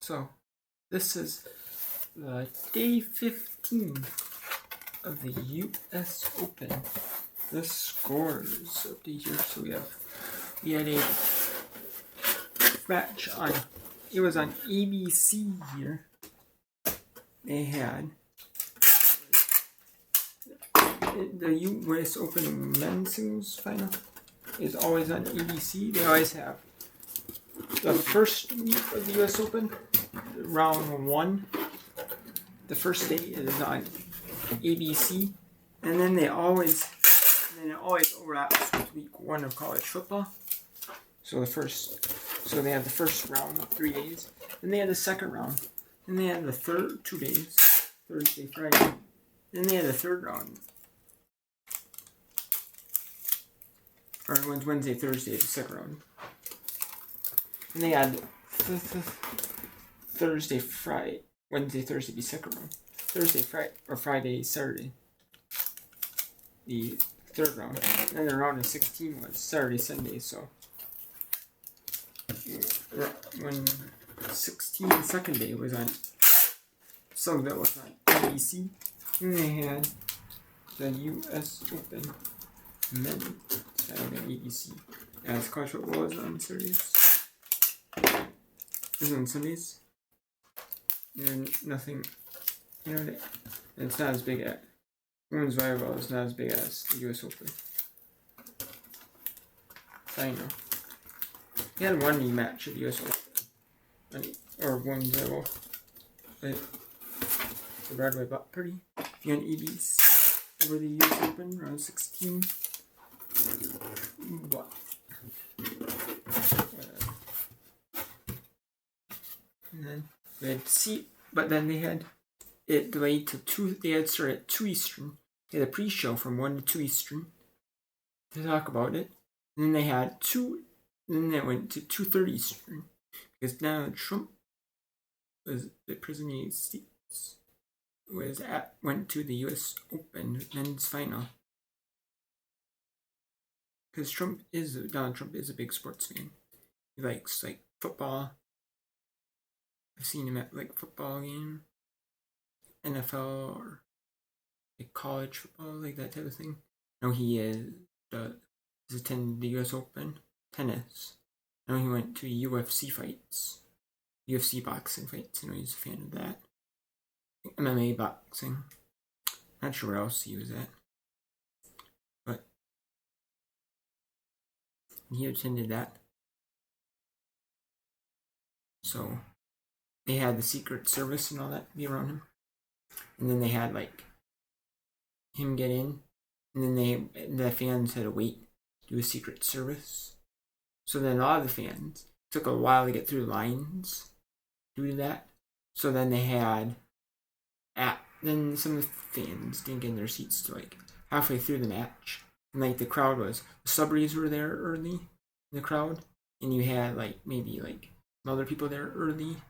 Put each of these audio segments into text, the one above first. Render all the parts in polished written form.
So, this is day 15 of the U.S. Open. The scores of the year. So we had a match on. It was on ABC here. They had the U.S. Open men's singles final is always on ABC. They always have the first week of the U.S. Open, round 1. The first day is on ABC, and then it always overlaps with week 1 of college football. So they have the first round of 3 days, then they have the second round, then they have the third 2 days, Thursday, Friday, then they have the third round, or Wednesday, Thursday, the second round, and they had Thursday, Friday, Wednesday, Thursday, the second round, Thursday, Friday, or Friday, Saturday, the third round, and then the round of 16 was Saturday, Sunday. So when 16 second day was on, so that was on ABC, and they had the U.S. Open men on ABC, as college football was on Saturdays. It was on Sundays, and nothing, it's not as big as women's volleyball is not as big as the U.S. Open. Final. He had one rematch at the U.S. Open, or women's volleyball. The Broadway Buck Party. If you're on EBs over the U.S. Open, round 16. What? And then we had but then they had it delayed to 2. They had started at 2 Eastern. They had a pre-show from 1 to 2 Eastern to talk about it. And then they had 2. Then they went to 2:30 Eastern because Donald Trump was the president of the United States. Went to the U.S. Open men's final. Because Donald Trump is a big sports fan. He likes football. I've seen him at football game, NFL, or college football, that type of thing. No, he's attended the U.S. Open tennis. I know he went to UFC fights, UFC boxing fights. He's a fan of that. MMA boxing. Not sure where else he was at, but he attended that. So they had the Secret Service and all that be around him, and then they had him get in, and then the fans had to wait to do a Secret Service. So then a lot of the fans took a while to get through lines due to that. So then they had then some of the fans didn't get in their seats to halfway through the match. And the crowd the Subries were there early in the crowd, and you had maybe some other people there early.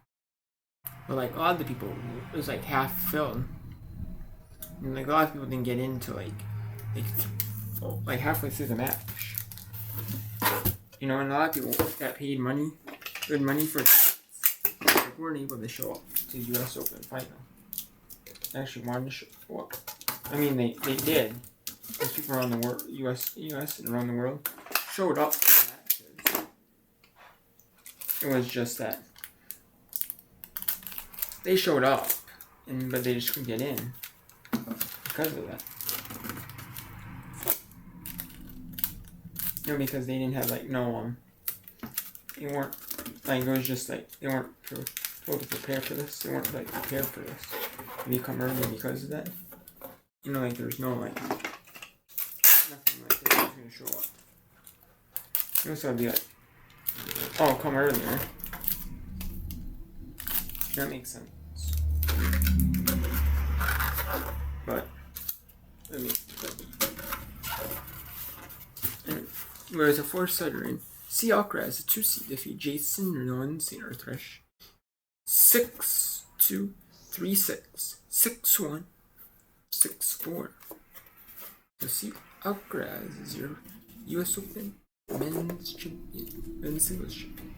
But a lot of the people, it was half filled. And a lot of people didn't get into halfway through the match. And a lot of people that paid good money for tickets, weren't able to show up to the U.S. Open final. They actually wanted to show up. I mean, they did. Those people around the world, U.S. and around the world, showed up to the matches. It was just that they showed up, but they just couldn't get in because of that. Because they didn't have they weren't it was just they weren't told to prepare for this. They weren't prepared for this. And you come early because of that. There's no nothing that was gonna show up. So I'd be oh, come earlier. That makes sense. But whereas a 4-setter in C. Alcaraz, a 2-seed, defeat Jason Nolan St. Arthresh 6-2, 3-6, 6-1, 6-4. So C. Alcaraz is your U.S. Open men's singles champion.